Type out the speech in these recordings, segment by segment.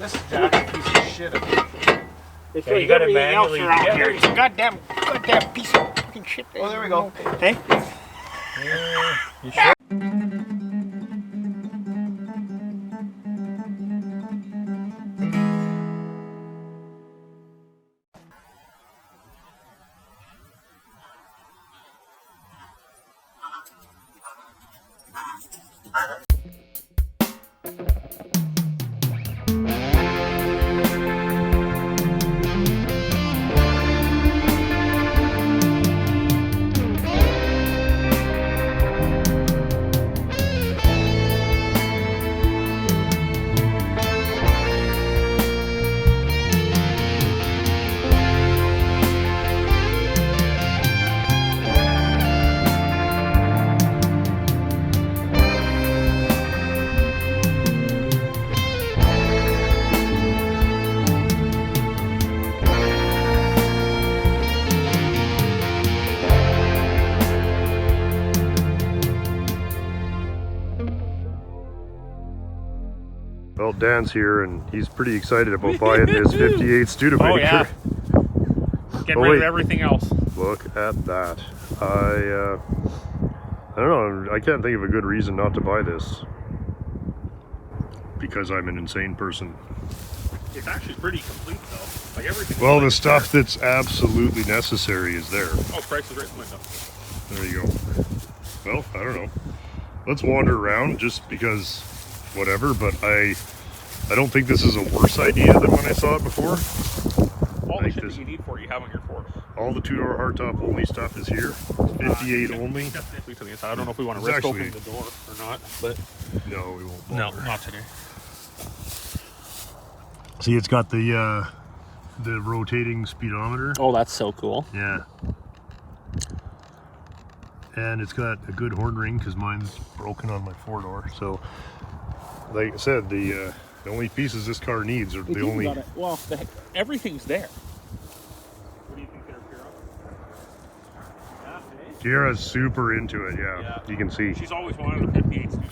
This Jack's a piece of shit. It's Yeah, like you gotta everything else manually around get here. it. It's a goddamn piece of fucking shit. Oh, there we go. Hey? Yeah, you sure? Well, Dan's here and he's pretty excited about buying this 58 Studebaker. Oh yeah. Getting rid of everything else. Look at that. I don't know, I can't think of a good reason not to buy this. Because I'm an insane person. It's actually pretty complete though. Like everything. Well, the stuff that's absolutely necessary is there. Oh, price is right in the window. There you go. Well, I don't know. Let's wander around just because whatever, but I don't think this is a worse idea than when I saw it before. All the shit that you need for it, you have on your Ford. All the two-door hardtop only stuff is here. 58 only. Definitely to the inside. I don't know if we want to It's risk actually- opening the door or not, but No, we won't no, bother. not today. See, it's got the rotating speedometer. Oh, that's so cool. Yeah. And it's got a good horn ring because mine's broken on my four-door. So, like I said, the only pieces this car needs are the only. Well, everything's there. What do you think there, Kira? Kiara's super into it. Yeah, you can see. She's always wanted a 58 speed.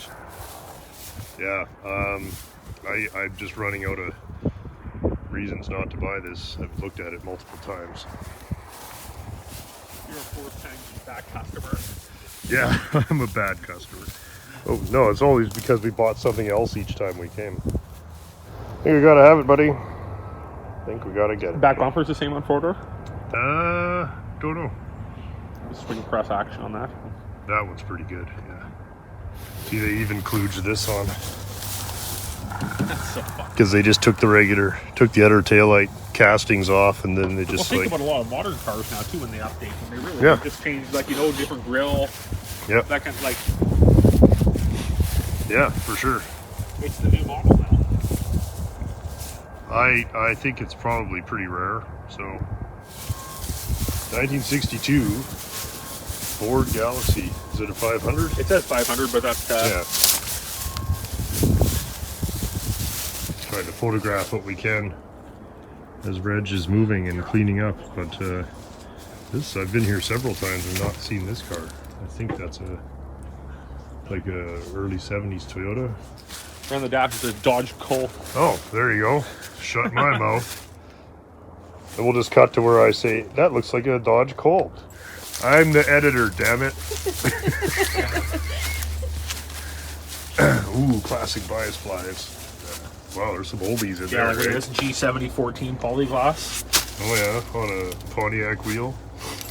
Yeah. I'm just running out of reasons not to buy this. I've looked at it multiple times. You're a fourth-time back customer. Yeah, I'm a bad customer. Oh, no, it's always because we bought something else each time we came. I think we gotta have it, buddy. I think we gotta get it. Back bumper's the same on four-door? Don't know. Swing press action on that. That one's pretty good, yeah. See, they even kludged this on. That's so fun. Because they just took the other taillight castings off, and then they just think like... about a lot of modern cars now, too, when they update them. They really just change, like, different grille. Yep. That kind of, like... Yeah, for sure. It's the new model now. I think it's probably pretty rare. So, 1962 Ford Galaxy. Is it a 500? It says 500, but that's... Yeah. Trying to photograph what we can as Reg is moving and cleaning up. But I've been here several times and not seen this car. I think that's like a early 70s Toyota. On the dash, it says Dodge Colt. Oh, there you go. Shut my mouth. And we'll just cut to where I say, that looks like a Dodge Colt. I'm the editor, damn it. Ooh, classic bias flies. Wow, there's some oldies in there. Yeah, look at Right? this G7014 polyglass. Oh yeah, on a Pontiac wheel.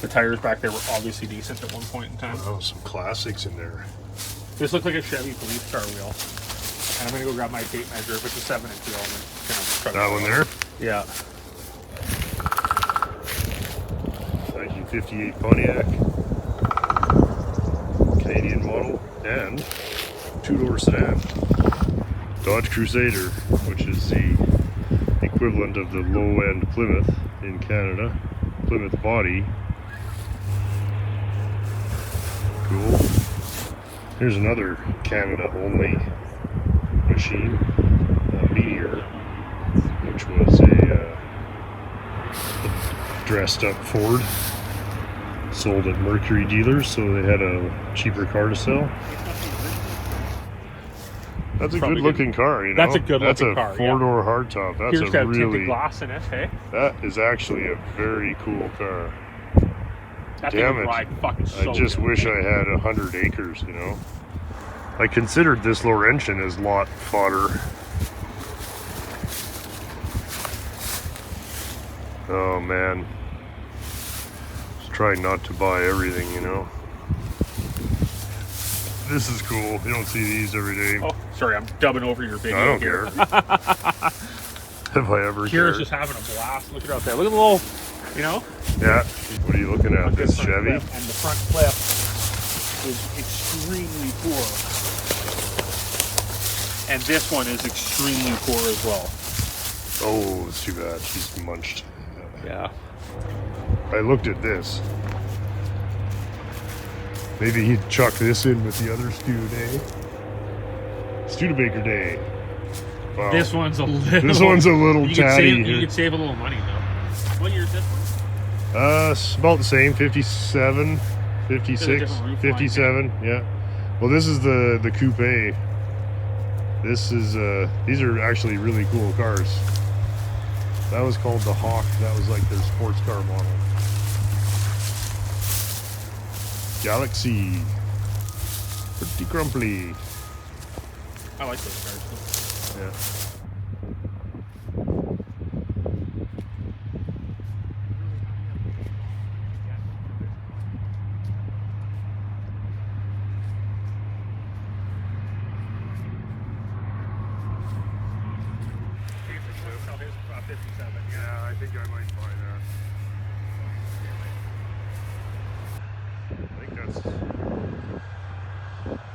The tires back there were obviously decent at one point in time. Oh, some classics in there. This looks like a Chevy police car wheel. And I'm gonna go grab my tape measure. If it's a 7-inch wheel, I'm gonna try That one there? Yeah. 1958 Pontiac. Canadian model. And two-door sedan. Dodge Crusader, which is the equivalent of the low-end Plymouth in Canada. Plymouth body. Cool. Here's another Canada-only machine, Meteor, which was a dressed-up Ford. Sold at Mercury dealers, so they had a cheaper car to sell. That's a Probably good looking car, you know. That's a good looking car, That's a four-door hardtop. That's Here's a that really tinted glass in it, hey? that is actually a very cool car. That thing Damn would it! ride fucking so I just good. wish I had 100 acres, you know. I considered this Laurentian as lot fodder. Oh man, just trying not to buy everything, you know. This is cool. You don't see these every day. Oh, sorry, I'm dubbing over your video. I don't here. care. Have I ever Kira's cared? just having a blast. Look at it out there. Look at the little, you know? Yeah. What are you looking at? Look at This the front Chevy? clip, and the front clip is extremely poor. And this one is extremely poor as well. Oh, it's too bad. She's munched. Yeah. I looked at this. Maybe he'd chuck this in with the other Studebaker Day. Wow. This one's a little. This one's a little you could tatty. save, you could save a little money though. What year is this one? It's about the same. 57, 56, different roof line, 57. Yeah. Well, this is the coupe. This is these are actually really cool cars. That was called the Hawk. That was like their sports car model. Galaxy. Pretty crumply. I like those cars. Yeah. Yeah, I think I might buy that. I think that's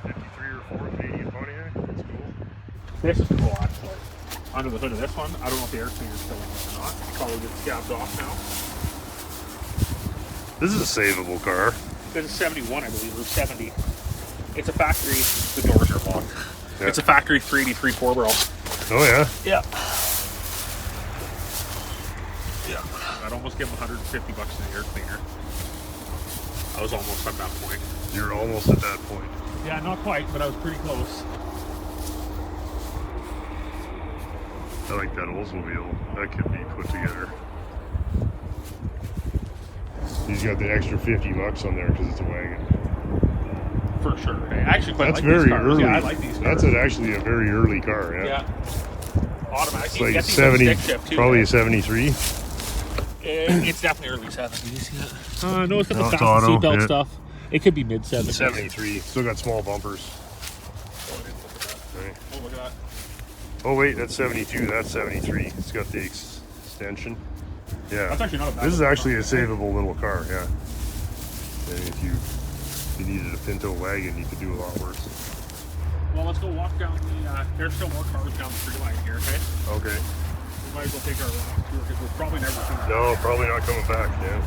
53 or 4 Canadian Pontiac. That's cool. This is cool actually. Under the hood of this one, I don't know if the air cleaner's still in it or not. Probably gets scabbed off now. This is a savable car. This is 71, I believe, or 70. It's a factory. The doors are locked. Yeah. It's a factory 383 4 barrel. Oh yeah. Yeah. Yeah. I'd almost give him $150 in the air cleaner. I was almost at that point. You're almost at that point. Yeah, not quite, but I was pretty close. I like that Oldsmobile. That could be put together. He's got the extra $50 on there because it's a wagon. For sure. I actually quite That's like very these cars. early. Yeah, I like these cars. That's actually a very early car. Yeah. Yeah. Automatic. It's You like get these on 70, stick shift too, probably yeah. a 73. It's definitely early 70s. Yeah. No, it's got No, the it's fasten auto, seatbelt yeah. stuff. It could be mid 70s. 73. Still got small bumpers. Right. Oh, look at that. Oh wait, that's 72. That's 73. It's got the extension. Yeah. That's actually not a bad This is one. actually a savable little car. Yeah. And if you needed a Pinto wagon, you could do a lot worse. Well, let's go walk down the. There's still more cars down the tree line here, okay? Okay. We might as well take our last tour because we're probably never coming back. No, probably not coming back. Yeah.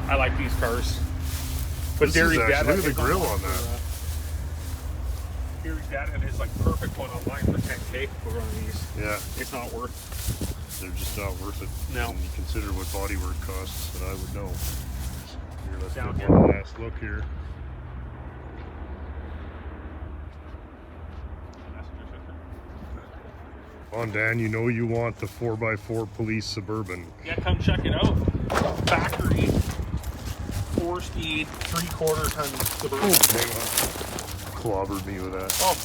I like these cars. But This Gary's is dad, actually- look at like, the is grill online on for, that. Gary's dad and his like perfect one online for 10K for one of these. Yeah. It's not worth. They're just not worth it. No. When you consider what bodywork costs, then I would know. Here, let's Down get here. one last look here. On Dan, you know you want the 4x4 police Suburban. Yeah, come check it out. Factory 4-speed 3/4 ton Suburban. Hang on. Clobbered me with that. Oh.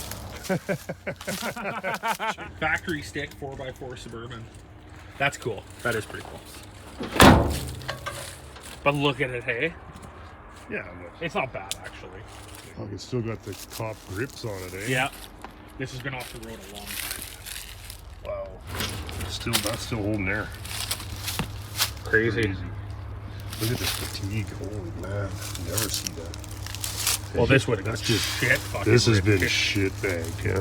Factory stick 4x4 Suburban. That's cool. That is pretty cool. But look at it, hey? Yeah, but It's not bad actually. look, it's still got the top grips on it, eh? Yeah. This has been off the road a long time. Wow. Still, that's still holding air. Crazy. Look at this fatigue. Holy man. You never see that. Well, this would have That's got just shit fucking This has ripped. been shit bagged, yeah.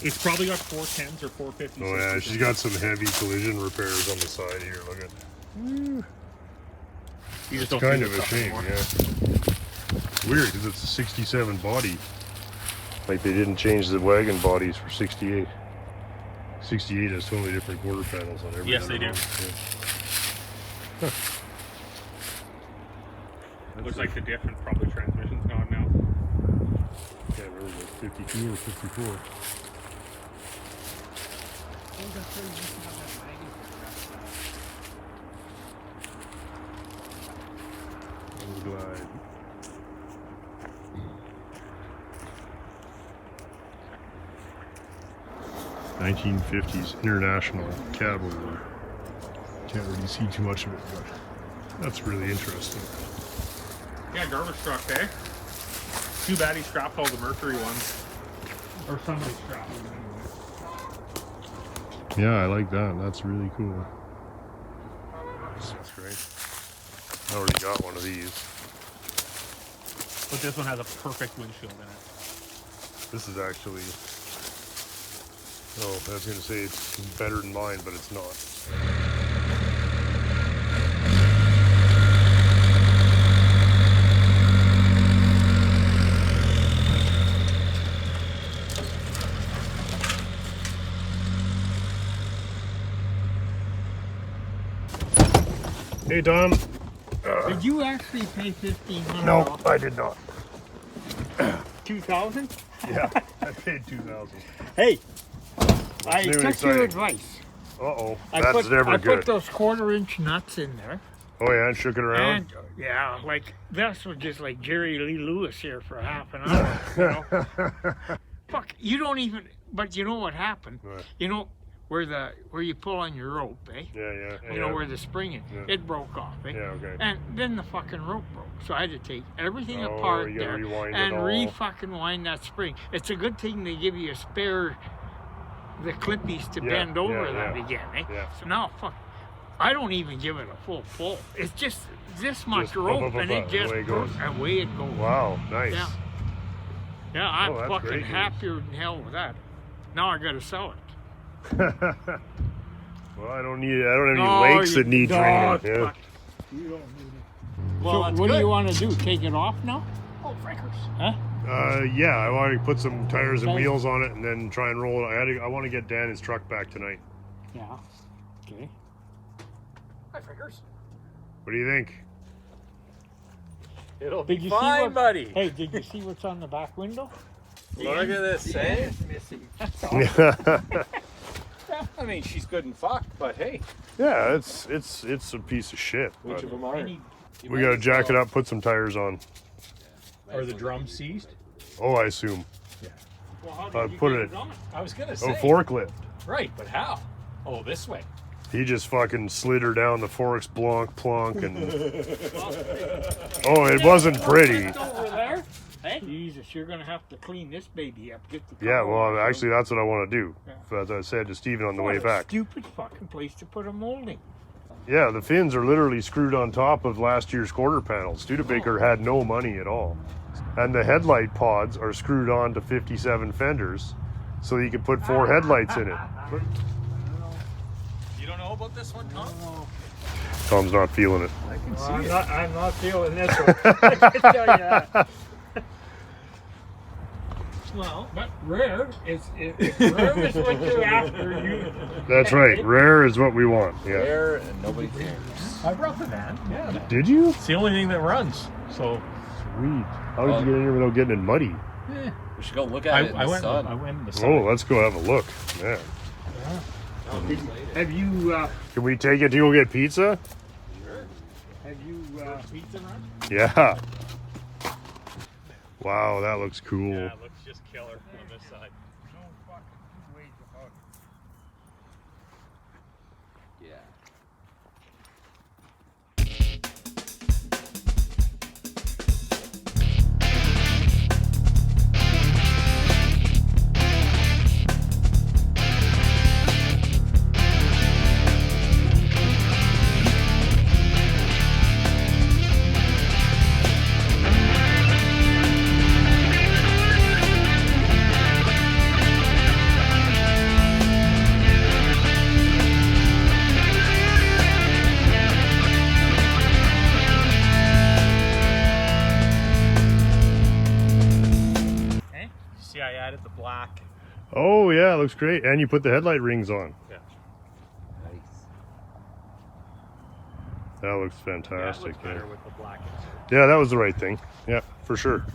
It's probably got 410s or 450s. Oh yeah, she's got some heavy collision repairs on the side here. Look at. You just don't Kind see of this a stuff shame, anymore. yeah. It's weird because it's a 67 body. Like they didn't change the wagon bodies for 68. 68 has totally different quarter panels on every Yes, other they do. one, yeah. Looks like the diff and probably transmission's gone now. Can't was like 52 or 54. Oh, that's right. You used to have that wagon for Glide. 1950s International Cavalry. Can't really see too much of it, but that's really interesting. Yeah, garbage truck, eh? Too bad he scrapped all the Mercury ones. Or somebody scrapped them anyway. Yeah, I like that. That's really cool. That's great. I already got one of these. But this one has a perfect windshield in it. This is actually... Oh, I was going to say it's better than mine, but it's not. Hey, Tom. Did you actually pay $1,500? No, I did not. 2,000? Yeah, I paid 2,000. Hey, What's I new and took exciting? your advice. Uh-oh, I that's never I good. put those 1/4-inch nuts in there. Oh yeah, and shook it around? And, yeah, like, this was just like Jerry Lee Lewis here for half an hour, you know? Fuck, you don't even, but you know what happened? What? You know, where you pull on your rope, eh? Yeah. You know where the spring is. Yeah. It broke off, eh? Yeah, okay. And then the fucking rope broke. So I had to take everything Oh, apart you gotta there rewind it and all. re-fucking wind that spring. It's a good thing they give you a spare, the clippies to Yeah, bend over yeah, that yeah. again, eh? Yeah. So now, fuck, I don't even give it a full pull. It's just this much Just rope and it just away it goes. away it goes. Wow, nice. Yeah. Yeah, I'm Oh, that's fucking great news. happier than hell with that. Now I gotta sell it. Well, I don't have any No, lakes you that need don't. training. Yeah. Fuck. You don't need it. Well, So that's what do good. you want to do? Take it off now? Oh, frankers. Huh? Yeah, I want to put some tires and Okay. wheels on it and then try and roll it. I want to get Dan his truck back tonight. Yeah. Okay. Hi, frankers. What do you think? It'll Did be you see fine, what, buddy. Hey, did you see what's on the back window? Look at this, eh? Missing. That's all. I mean, she's good and fucked, but hey, Yeah, it's a piece of shit. which But of them are? Any- we gotta jack it up, put some tires on. Are the drums seized? Oh, I assume. Well, how did I'd you put get it- on? I was gonna Oh, say. forklift. Right, but how? Oh, this way. He just fucking slid her down the Forex Blanc plonk and oh, it wasn't pretty. Over there. Hey, Jesus, you're gonna have to clean this baby up. Get the Yeah, cover well, off. actually, that's what I want to do. Yeah. As I said to Steven on the What way a back. Stupid fucking place to put a molding. Yeah, the fins are literally screwed on top of last year's quarter panels. Studebaker had no money at all. And the headlight pods are screwed on to 57 fenders so you can put 4 headlights in it. You don't know about this one, Tom? Tom's not feeling it. I can see I'm it. not, I'm not feeling this one. I can tell you that. Well, but rare is rare is what you're after. You. That's right. Rare is what we want. Yeah. There, and nobody cares. I brought the van. Yeah. Did you? It's the only thing that runs. So Sweet. How did you get in here without getting in muddy? We should go look at it in the sun. I went in the sun. Oh, let's go have a look. Man. Have you Can we take it to go get pizza? pizza run? Yeah. Wow, that looks cool. Yeah, it looks just killer on this side. No fucking two ways about it. Yeah. You see, I added the black. Oh, yeah, looks great. And you put the headlight rings on. Yeah. Nice. That looks Yeah, it fantastic. looks better with the black. Yeah, that was the right thing. Yeah, for sure.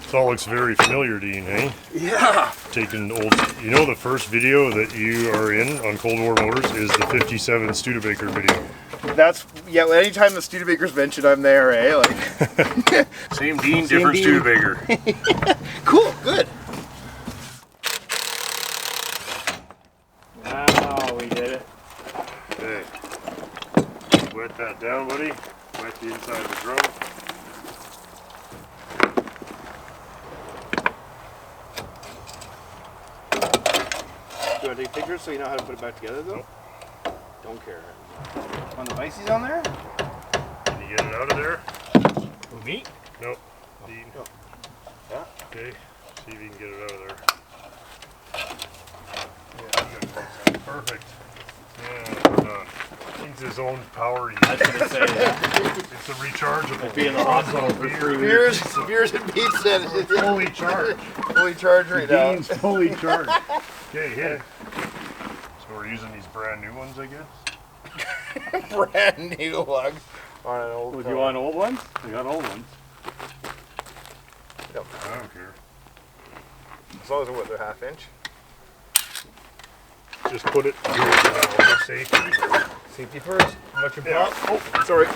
This all looks very familiar, Dean, eh? Yeah. Taking old, you know, the first video that you are in on Cold War Motors is the 57 Studebaker video. That's, yeah, anytime the Studebaker's mentioned, I'm there, eh? Like, Same Dean, Same different Dean. Studebaker. cool, good. Wow, we did it. Okay. Wet that down, buddy. Wet the inside of the drum. Do you want to take pictures so you know how to put it back together, though? Don't care. Want the vices on there? Can you get it out of there? Who, me? Nope. Dean. Oh. Yeah. Okay. See if you can get it out of there. Yeah, good. Perfect. Yeah, we're done. Needs his own power unit. I was gonna say that. It's a rechargeable. Be in the hospital for 3 Beers and pizza. Fully charged. Fully charged right now. Dean's fully charged. Okay, hit it. So we're using these brand new ones, I guess? Brand new lugs on an old Would car. you want old ones? We got old ones. I don't care. As long as they're half inch. Just put it here, safety. Safety first. Watch your Yeah. pop. Oh, sorry.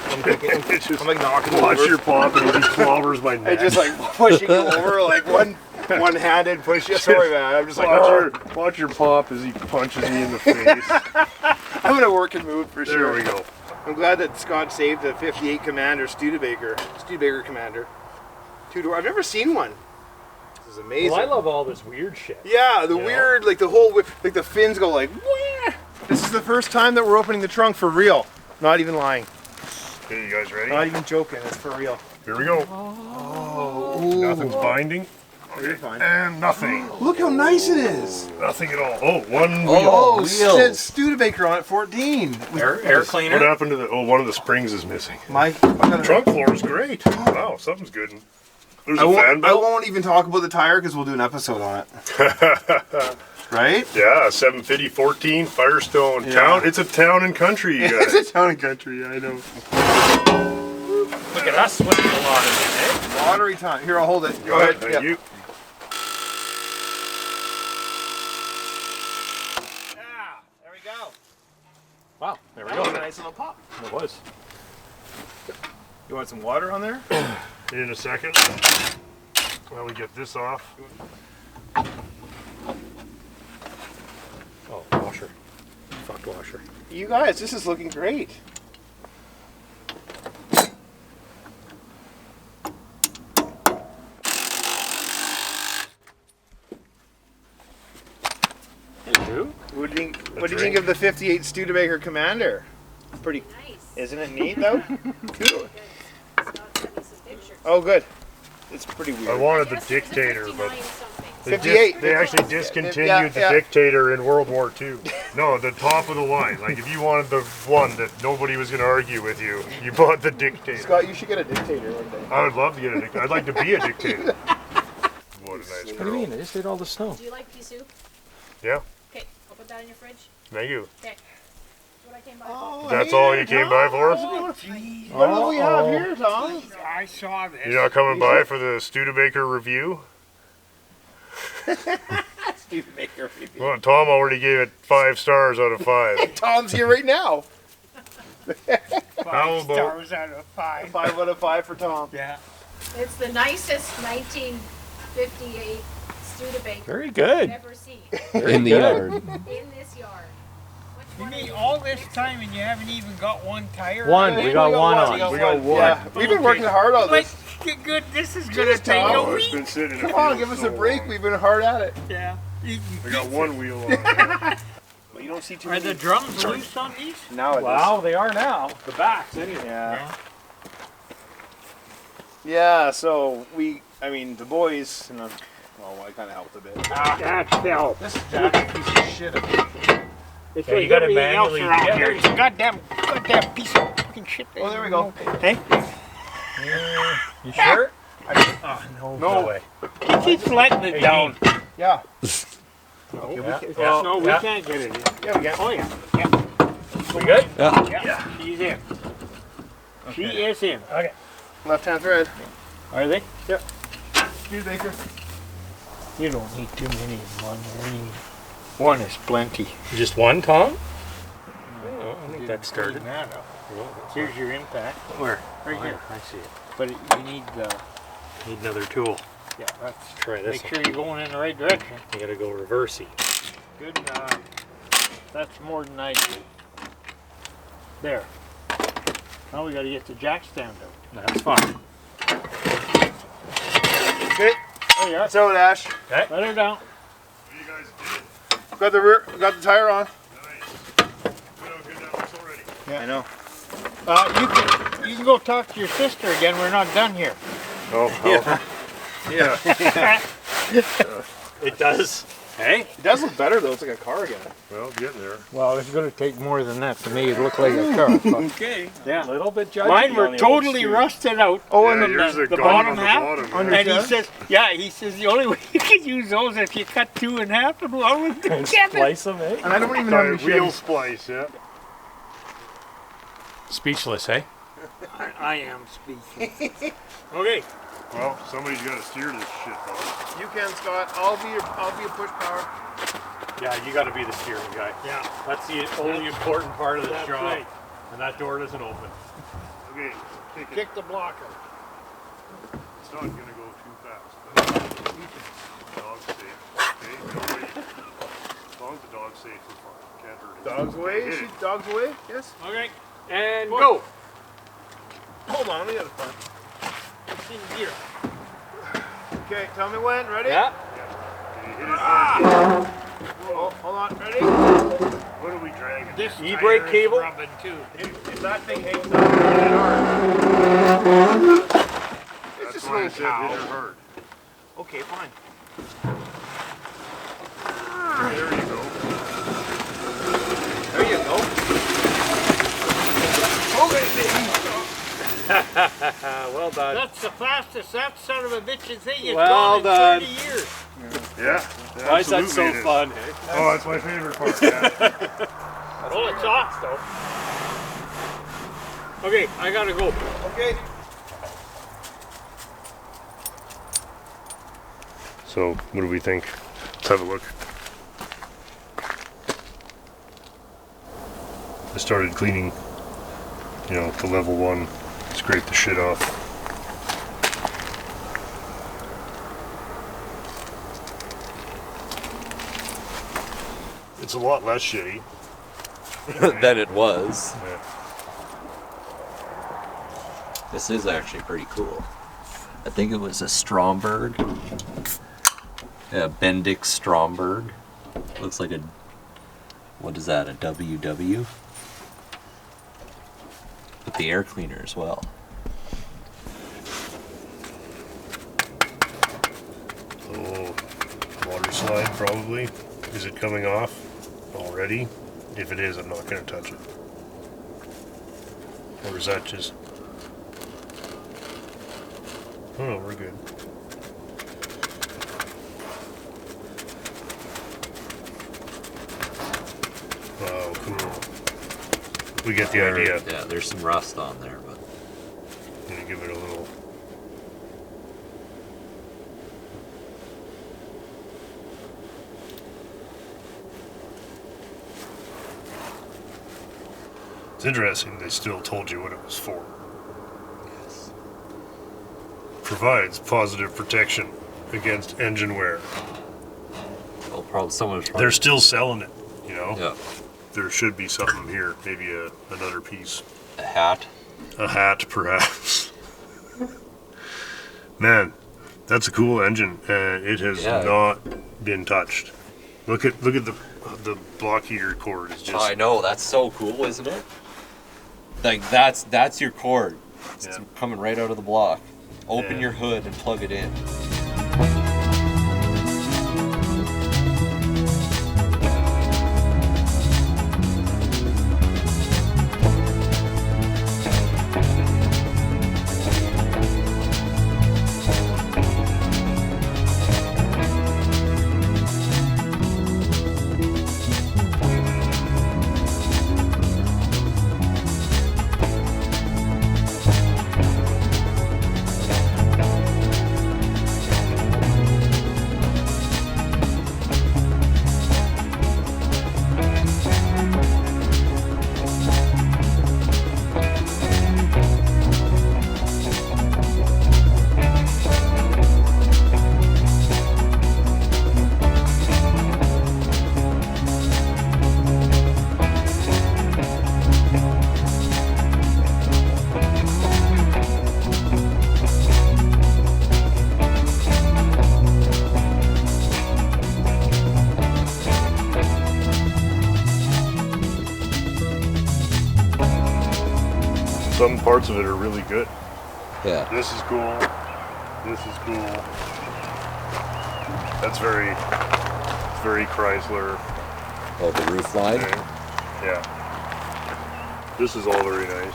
It's just I'm like knocking watch over. your pop and it just clobbers my I neck. just like pushing you over, like one-handed push you. Sorry, man. I'm just like, watch your pop as he punches me in the face. I'm in a working mood for There sure. we go. I'm glad that Scott saved the 58 Commander Studebaker Commander. Two-door. I've never seen one. This is amazing. Well, I love all this weird shit. Yeah, the weird, like the whole, like the fins go like, wah! This is the first time that we're opening the trunk for real. Not even lying. Okay, you guys ready? Not even joking. It's for real. Here we go. Oh, Nothing's binding. you're fine. And nothing. Look how nice it is. Nothing at all. Oh, one wheel. Oh, it says Studebaker on it, 14. Air cleaner. What happened to the, oh, one of the springs is missing. My, Trunk floor is great. Wow, something's good. There's a fan I belt. won't even talk about the tire because we'll do an episode on it. Right? Yeah, 750 14 Firestone. Yeah. Town. It's a town and country, you guys. It's a town and country, I know. Look at us swimming a lot in it, eh? Lottery time. Here, I'll hold it. Go All right, ahead. thank Yeah. you. Ah, there we go. Wow, there we That was go. a nice little pop. It was. You want some water on there? In a second. While we get this off. Oh, washer. Fuck washer. You guys, this is looking great. Hello. What do you think of the 58 Studebaker Commander? Pretty, Nice. isn't it neat though? Cool. Scott sent us a picture. Oh, good. It's pretty I weird. wanted the Just says Dictator, but 59 something. they 58. they actually discontinued Yeah, the yeah. Dictator in World War II. No, the top of the line. Like if you wanted the one that nobody was going to argue with you, you bought the Dictator. Scott, you should get a Dictator one day. I would love to get a Dictator. I'd like to be a Dictator. What a nice What do you girl. mean? I just ate all the snow. Do you like pea soup? Yeah, Okay, I'll put that in your fridge. thank you. Okay. That's what I came by. Oh, That's all you came by for? What do we have here, Tom? I saw this. You're not coming by for the Studebaker review? Studebaker. Well, Tom already gave it 5 stars out of 5. Tom's here right now. How about- Stars out of 5. 5 out of 5 for Tom. Yeah. It's the nicest 1958 Studebaker Very I've good. ever seen In the yard. in this yard. Which You one mean of you? all this time and you haven't even got one tire? One. on We it? got one on. We We got one. Yeah, we've been working hard on Like, this. get good. This is gonna Jeez, take Tom. a Oh, it's week. been sitting in a Come on, field give us so a break. long. We've been hard at it. Yeah. You We can got fix one it. wheel on it. But you don't see too Are the drums loose on these? Now it Wow, they are now. The backs, anyway. Yeah. Yeah, so the boys, and well, I kind of helped a bit. That fell. This Jack's a piece of shit. It's Yeah, you like gotta everything else manually around get here. it. It's a goddamn piece of fucking shit. Oh, there we go. Hey, You sure? No way. he keeps letting it down. Yeah. No, we can't get it in. Yeah, we got. Oh yeah, We good? yeah. She's in. She is in. Left hand thread. Are they? Yep. Studebaker. You don't need too many in one. One is plenty. Just one, Tom? Oh, I think that started. Clean that up. Here's your impact. Where? Right here. I see it. But you need Need another tool. yeah, that's Try this make sure you're going in the right direction. You gotta go reversey. Good. That's more than I do. There. Now we got to get the jack stand out. That's fine. Okay, There you are. that's out, Ash. Let her down. What you guys did? Got the tire on. Nice. Good how good that looks already. Yeah, I know. You can go talk to your sister again. We're not done here. Oh, Yeah. it does. Hey? It does look better though. It's like a car again. Well, getting there. Well, it's going to take more than that to make it look like a car. Okay. Yeah. A little bit judgy. Mine on were the old totally Stu. rusted out. Oh, Yeah, and yours are the gone bottom on the half? bottom, On yeah. And he says, he says the only way you can use those is if you cut two in half and one with the Slice them, eh? and I don't even have any Wheel Chevys. splice, yeah. Speechless, eh? I am speaking. Okay. Well, somebody's got to steer this shit, though. You can, Scott. I'll be your push power. Yeah, you got to be the steering guy. Yeah. That's the only important part of this That's job. right. And that door doesn't open. Okay, kick it. Kick the blocker. It's not gonna go too fast. Dog's safe. Okay, no way. As long as the dog's safe, we're fine. Can't hurt it. Dogs away. Hit it. Shoot dogs away. Yes. Okay. And What? go. Hold on. We got a fun. It's in gear. Okay. Tell me when. Ready? Yeah. Okay, hit it first. Oh, hold on. Ready? What are we dragging? This E-brake tire is cable? rubbing too. If that thing hangs up, hit it hard. It's That's just a why I little said hit cow. her hard. Okay, fine. There you go. There you go. Okay, baby. Well done. That's the fastest that son of a bitch thing has Well gone in done. 30 years. Yeah. Why is that so absolutely it is. fun? Oh, that's my favorite part. Yeah. Well, it's off though. Okay, I gotta go. Okay. So, what do we think? Let's have a look. I started cleaning, the level 1, scrape the shit off. It's a lot less shitty. than it was. Yeah. This is actually pretty cool. I think it was a Stromberg. Yeah, Bendix Stromberg. Looks like a, what is that, a WW? With the air cleaner as well. Oh, water slide probably. Is it coming off already? If it is, I'm not going to touch it. Or is that just... Oh, no, we're good. Oh, cool. We get the idea. Yeah, there's some rust on there, but Gonna give it a little... It's interesting they still told you what it was for. Provides positive protection against engine wear. well, probably someone's trying. They're still selling it, Yeah, There should be something here, maybe another piece. a hat. A hat, perhaps. Man, that's a cool engine. It has Yeah. not been touched. Look at the block heater cord. Is just I know, that's so cool, isn't it? Like that's your cord. It's Yeah. coming right out of the block. Open Yeah. your hood and plug it in. some parts of it are really good. Yeah. This is cool. This is cool. That's very Chrysler. Oh, the roof line? thing. Yeah. This is all very nice,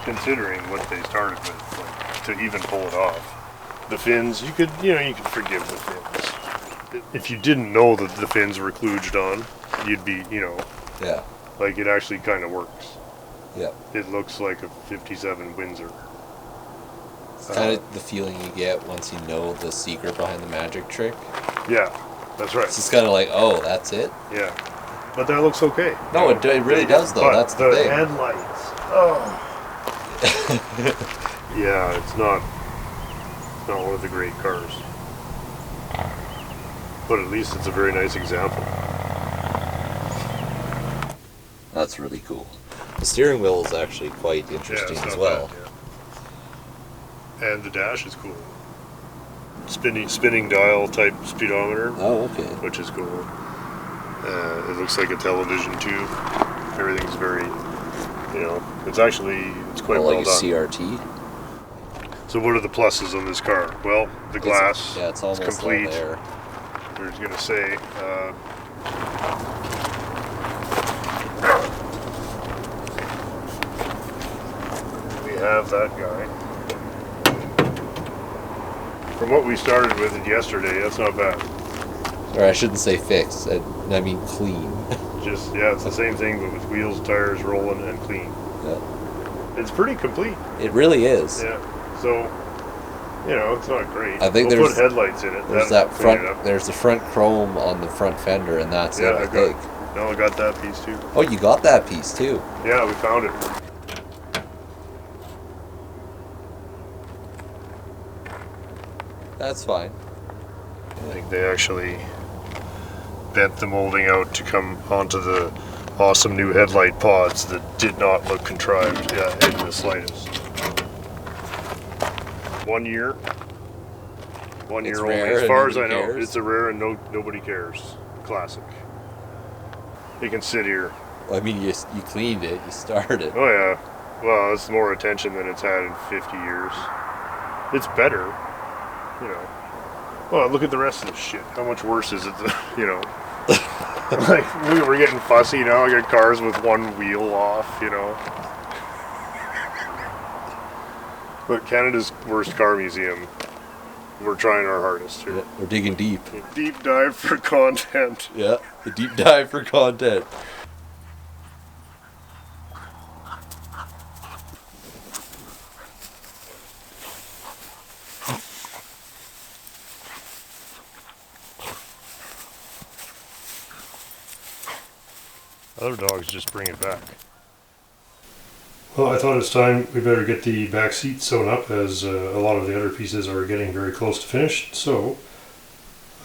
considering what they started with, like, to even pull it off. The fins, you could forgive the fins. If you didn't know that the fins were kludged on, you'd be, Yeah. like, it actually kind of works. Yeah. It looks like a 57 Windsor. It's kind of the feeling you get once you know the secret behind the magic trick. Yeah, that's right. It's just kind of like, oh, that's it? Yeah. But that looks okay. No, it really does, though. But That's the thing. headlights. Oh. Yeah, it's not one of the great cars. But at least it's a very nice example. That's really cool. The steering wheel is actually quite interesting it's as not well. bad, yeah. And the dash is cool. Spinning dial type speedometer, Oh, okay. which is cool. It looks like a television too. Everything's very, it's quite Well, well like a done. CRT. So what are the pluses on this car? Well, the glass. It's almost complete. all there. I was going to say, we have that guy. From what we started with it yesterday, that's not bad. Or I shouldn't say fixed. I mean clean. Just, it's the same thing, but with wheels, tires, rolling, and clean. Yeah. It's pretty complete. It really is. Yeah. So, it's not great. I think we'll there's put headlights in it. There's That'll that clean it front. up. There's the front chrome on the front fender, and that's Yeah, it. I think. I got that piece too. Oh, you got that piece too. Yeah, we found it. That's fine. I think they actually bent the molding out to come onto the awesome new headlight pods that did not look contrived in the slightest. 1 year. 1 It's year only. rare As and far as I nobody know, cares? it's a rare and nobody cares. Classic. You can sit here. Well, I mean, you cleaned it. You started it. Oh yeah. Well, it's more attention than it's had in 50 years. It's better, Well, look at the rest of this shit. How much worse is it, Like, we're getting fussy now. I got cars with one wheel off, But Canada's worst car museum, we're trying our hardest here. Yeah, we're digging deep. Deep dive for content. Yeah, the deep dive for content. Other dogs just bring it back. Well, I thought it's time we better get the back seat sewn up, as a lot of the other pieces are getting very close to finished. So,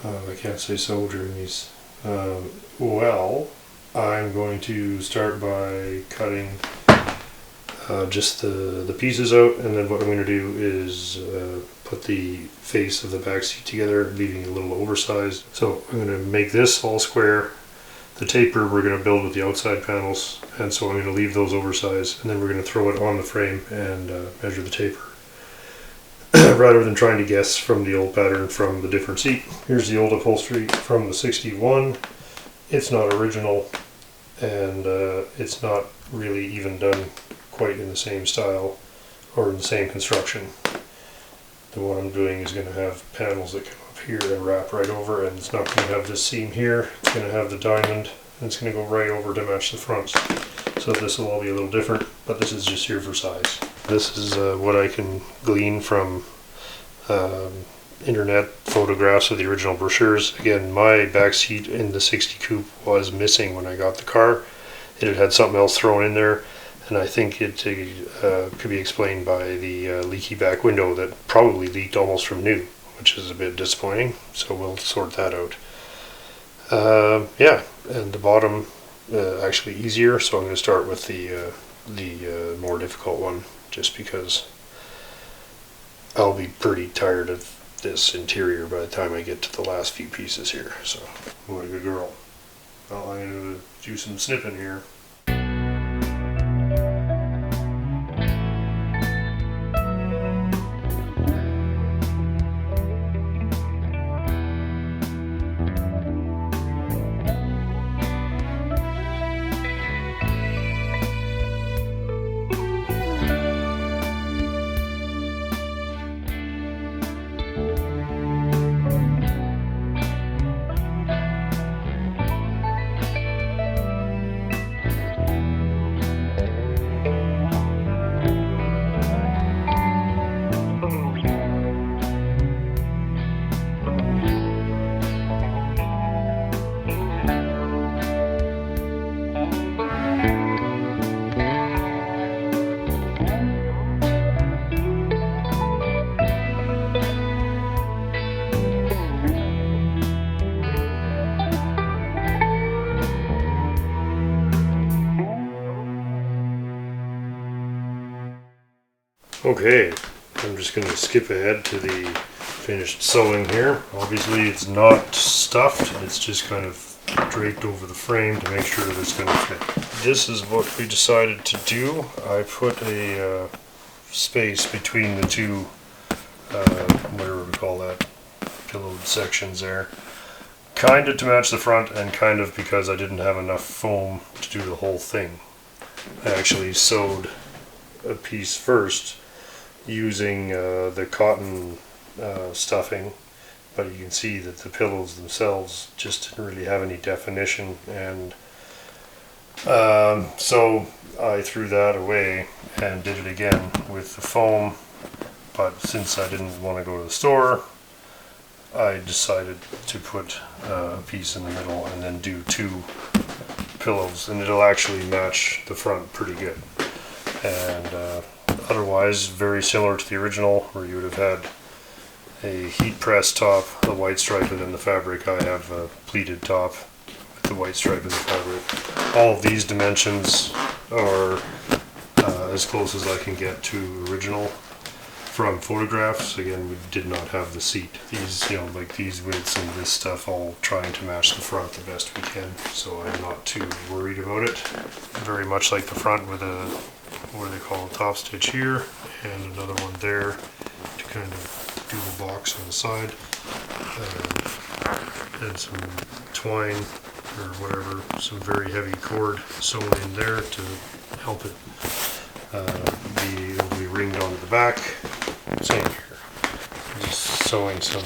I can't say so during these. Well, I'm going to start by cutting just the pieces out, and then what I'm going to do is put the face of the back seat together, leaving it a little oversized. So I'm going to make this all square. The taper we're going to build with the outside panels, and so I'm going to leave those oversized, and then we're going to throw it on the frame and measure the taper, rather than trying to guess from the old pattern from the different seat. Here's the old upholstery from the 61. It's not original, and it's not really even done quite in the same style or in the same construction. The one I'm doing is going to have panels that come up here and wrap right over, and it's not going to have this seam here. It's going to have the diamond, and it's going to go right over to match the fronts. So this will all be a little different, but this is just here for size. This is what I can glean from internet photographs of the original brochures. Again, my back seat in the 60 coupe was missing when I got the car. It had something else thrown in there, and I think it could be explained by the leaky back window that probably leaked almost from new, which is a bit disappointing, so we'll sort that out. Yeah, and the bottom actually easier, so I'm going to start with the more difficult one, just because I'll be pretty tired of this interior by the time I get to the last few pieces here. So, what a good girl. Well, I'm going to do some snipping here. Okay, I'm just going to skip ahead to the finished sewing here. Obviously it's not stuffed, it's just kind of draped over the frame to make sure that it's going to fit. This is what we decided to do. I put a space between the two, whatever we call that, pillowed sections there. Kind of to match the front and kind of because I didn't have enough foam to do the whole thing. I actually sewed a piece first using the cotton stuffing, but you can see that the pillows themselves just didn't really have any definition, and so I threw that away and did it again with the foam. But since I didn't want to go to the store, I decided to put a piece in the middle and then do two pillows, and it'll actually match the front pretty good. And otherwise very similar to the original, where you would have had a heat press top, the white stripe, and then the fabric. I have a pleated top with the white stripe of the fabric. All of these dimensions are as close as I can get to original from photographs. Again, we did not have the seat. These, you know, like these widths and this stuff, all trying to match the front the best we can, so I'm not too worried about it. Very much like the front with a, what do they call, a top stitch here, and another one there to kind of do the box on the side, and some twine or whatever, some very heavy cord sewn in there to help it be ringed onto the back. Same here, just sewing some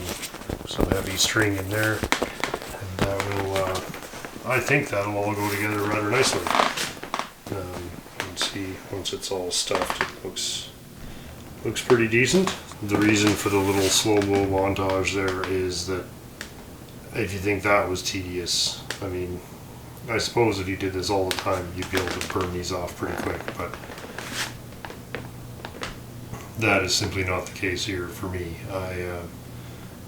heavy string in there, and that will, I think that'll all go together rather nicely. See, once it's all stuffed, it looks pretty decent. The reason for the little slow-mo montage there is that if you think that was tedious, I mean, I suppose if you did this all the time, you'd be able to burn these off pretty quick, but that is simply not the case here for me.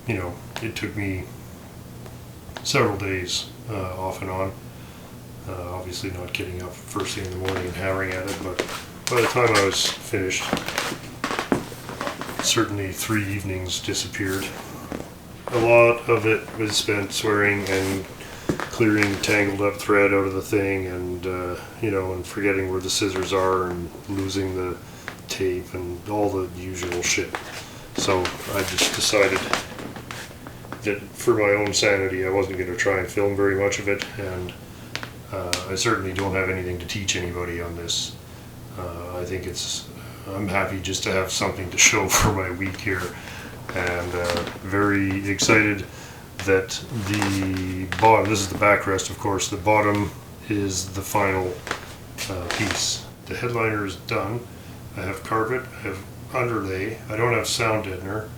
You know, it took me several days off and on. Obviously not getting up first thing in the morning and hammering at it, but by the time I was finished, certainly 3 evenings disappeared. A lot of it was spent swearing and clearing tangled up thread out of the thing, and you know, and forgetting where the scissors are and losing the tape and all the usual shit. So I just decided that for my own sanity, I wasn't going to try and film very much of it, and I certainly don't have anything to teach anybody on this. I think I'm happy just to have something to show for my week here, and very excited that the bottom, this is the backrest of course, the bottom is the final piece. The headliner is done. I have carpet, I have underlay, I don't have sound deadener,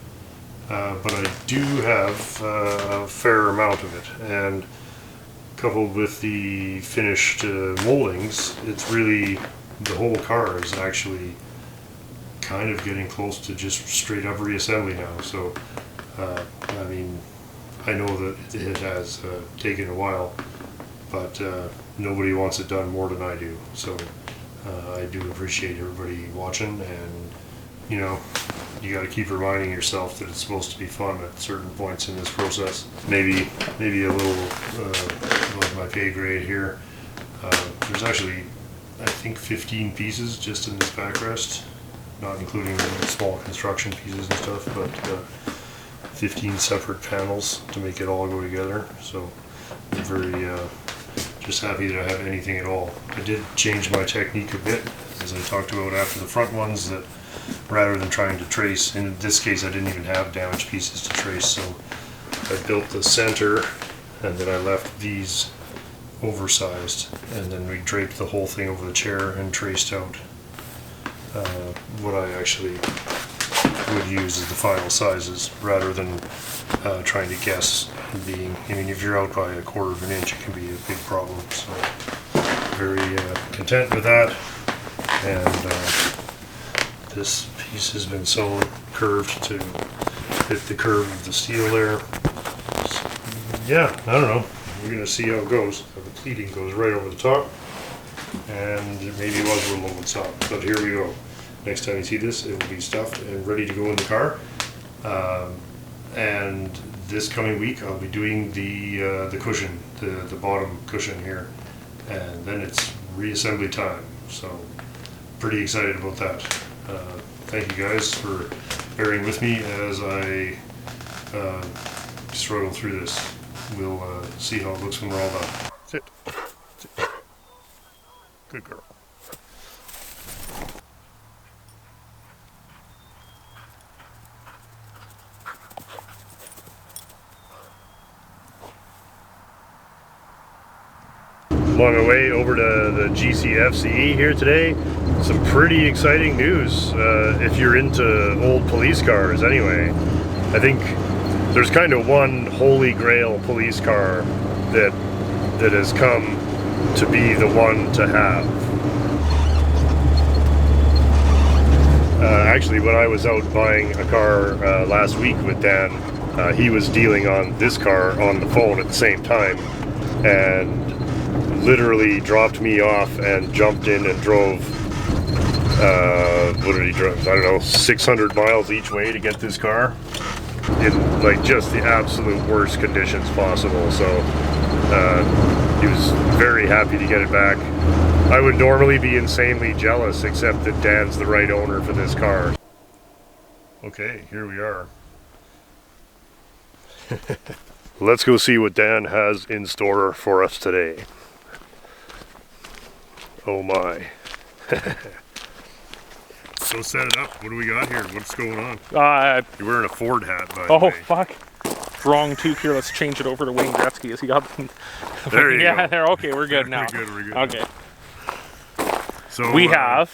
but I do have a fair amount of it, and coupled with the finished moldings, it's really, the whole car is actually kind of getting close to just straight up reassembly now. So I mean, I know that it has taken a while, but nobody wants it done more than I do. So I do appreciate everybody watching, and you know, you got to keep reminding yourself that it's supposed to be fun at certain points in this process. Maybe a little above my pay grade here. There's actually, I think, 15 pieces just in this backrest, not including the small construction pieces and stuff, but 15 separate panels to make it all go together. So I'm very just happy that I have anything at all. I did change my technique a bit, as I talked about after the front ones, that rather than trying to trace, in this case I didn't even have damaged pieces to trace, so I built the center and then I left these oversized, and then we draped the whole thing over the chair and traced out what I actually would use as the final sizes, rather than trying to guess. Being, I mean, if you're out by 1/4 of an inch, it can be a big problem. So very content with that, and this piece has been sewn curved to fit the curve of the steel there. So, yeah, I don't know. We're gonna see how it goes. The pleating goes right over the top, and it maybe was a little over the top, but here we go. next time you see this, it will be stuffed and ready to go in the car. And this coming week, I'll be doing the cushion, the bottom cushion here, and then it's reassembly time. So pretty excited about that. Thank you guys for bearing with me as I struggle through this. We'll see how it looks when we're all done. Sit. Sit. Good girl. I'm on my way over to the GCFCE here today. Some pretty exciting news if you're into old police cars anyway. I think there's kind of one holy grail police car that has come to be the one to have. Actually, when I was out buying a car last week with Dan, he was dealing on this car on the phone at the same time, and literally dropped me off and jumped in and drove, what did he drive? I don't know, 600 miles each way to get this car in like just the absolute worst conditions possible. So he was very happy to get it back. I would normally be insanely jealous, except that Dan's the right owner for this car. Okay, here we are. Let's go see what Dan has in store for us today. Oh my. So set it up. What do we got here? What's going on? You're wearing a Ford hat, by the way. Oh, fuck. Wrong tube here. Let's change it over to Wayne Gretzky. Has he got... There you yeah, go. there. Okay, we're good now. We're good. Okay. So We have...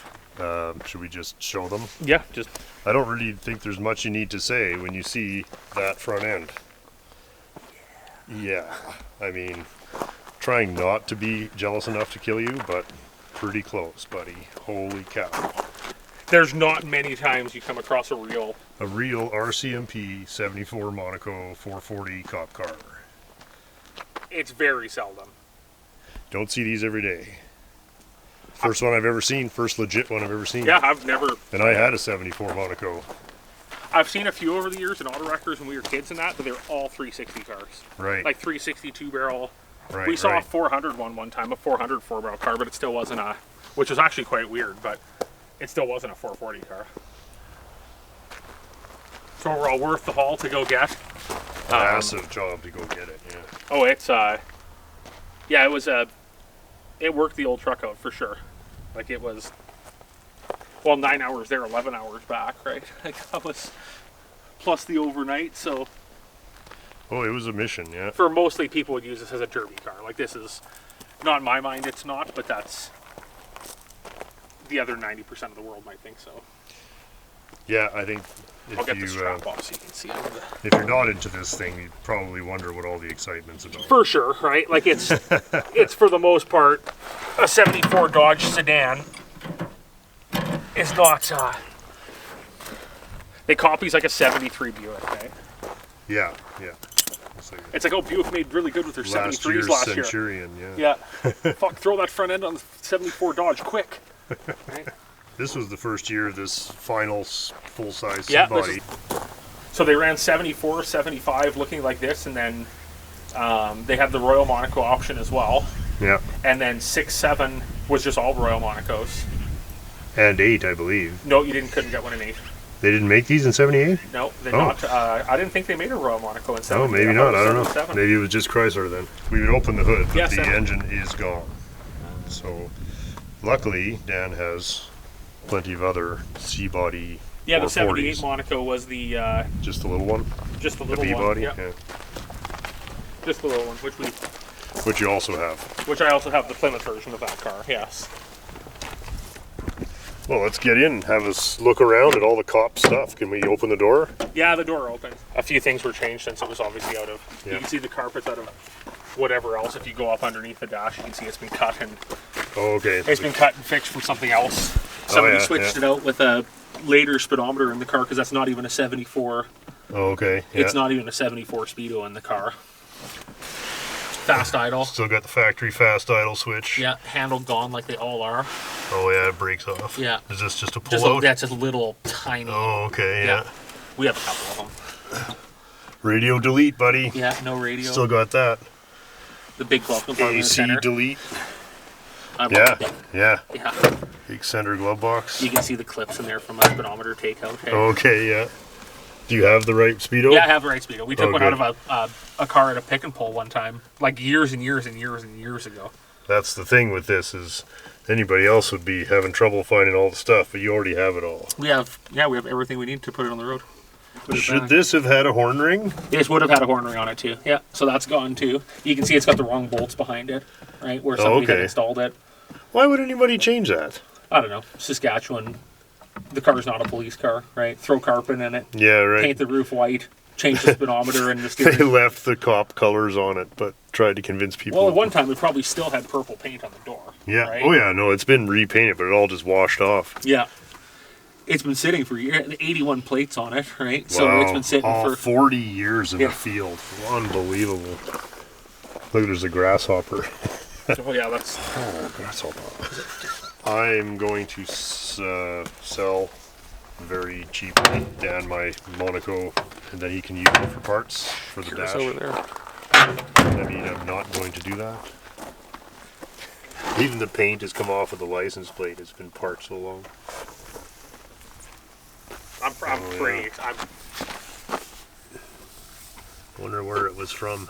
should we just show them? Yeah, just... I don't really think there's much you need to say when you see that front end. Yeah. I mean, trying not to be jealous enough to kill you, but pretty close, buddy. Holy cow. There's not many times you come across a real RCMP 74 Monaco 440 cop car. It's very seldom. Don't see these every day. First one I've ever seen, first legit one I've ever seen. Yeah, I've never... And I had a 74 Monaco. I've seen a few over the years in auto wreckers when we were kids and that, but they're all 360 cars. Right. Like 362 barrel. Right, we saw right. a 400 one time, a 400 4-barrel car, but it still wasn't a... Which was actually quite weird, but it still wasn't a 440 car. So overall, worth the haul to go get. Massive job to go get it, yeah. Oh, it's, yeah, it was, it worked the old truck out for sure. Like it was, well, 9 hours there, 11 hours back, right? Like that was, plus the overnight, so. Oh, it was a mission, yeah. For mostly people would use this as a derby car. Like this is, not in my mind it's not, but that's, the other 90% of the world might think so. Yeah, I think I'll get if the you strap off so you can see it. if you're not into this thing, you probably wonder what all the excitement's about. For sure, right? Like it's it's for the most part a 74 Dodge sedan. It's not it copies like a 73 Buick, okay? Yeah. It's like, oh, Buick made really good with their Last 73s year's last year. Centurion, Yeah. Fuck, throw that front end on the 74 Dodge quick. Right? This was the first year of this final full-size Yeah, body. So they ran 74, 75 looking like this, and then they had the Royal Monaco option as well. Yeah. And then 6, 7 was just all Royal Monacos. And 8, I believe. No, couldn't get one in 8. They didn't make these in 78? No, they Oh. not. I didn't think they made a Royal Monaco in 70. Oh, maybe not. I don't know. 77. Maybe it was just Chrysler then. We would open the hood, but Yeah, the 70. engine is gone. So, luckily, Dan has plenty of other C-body Yeah, the 440s. 78 Monaco was the Just the little one? just the The little B-body? one. Yeah, just the little one, Which you also have. which I also have the Plymouth version of that car. Yes. Well, let's get in and have us look around at all the cop stuff. Can we open the door? Yeah, the door opened. A few things were changed since it was obviously out of. Yeah. You can see the carpets out of whatever else. If you go up underneath the dash, you can see it's been cut and Oh, okay. it's been cut and fixed from something else. Somebody yeah, switched it out with a later speedometer in the car because that's not even a 74. Oh, okay. Yeah. It's not even a 74 speedo in the car. Fast idle. Still got the factory fast idle switch. Yeah, handle gone like they all are. Oh yeah, it breaks off. Yeah. Is this just a pull Just out? that's just a little tiny. Oh, okay, yeah. We have a couple of them. Radio delete, buddy. Yeah, no radio. Still got that. The big glove compartment in the AC center. delete. I love Yeah, it. yeah. Yeah. Big center glove box. You can see the clips in there from my speedometer takeout. Hey? Okay, yeah. Do you have the right speedo? Yeah, I have the right speedo. We took one good. out of a car at a pick and pull one time, like years and years and years and years ago. That's the thing with this is anybody else would be having trouble finding all the stuff, but you already have it all. We have everything we need to put it on the road. Put it Should back. this have had a horn ring? This would have had a horn ring on it too. Yeah, so that's gone too. You can see it's got the wrong bolts behind it, right, where somebody had okay. installed it. Why would anybody change that? I don't know. Saskatchewan, the car's not a police car, right? Throw carpet in it, Yeah, right. paint the roof white, change the speedometer and the They steering. left the cop colors on it, but tried to convince people. Well, at one time it probably still had purple paint on the door. Yeah. Right? Oh, yeah. No, it's been repainted, but it all just washed off. Yeah. It's been sitting for years. 81 plates on it, right? So Wow. it's been sitting all for 40 years in Yeah. the field. Unbelievable. Look, there's a grasshopper. Oh yeah, that's Oh, grasshopper. I'm going to sell very cheaply Dan my Monaco, and then he can use it for parts for the dash. over there. I mean, I'm not going to do that. Even the paint has come off of the license plate. It's been parked so long. I'm Oh, pretty. yeah. I'm, Wonder where it was from.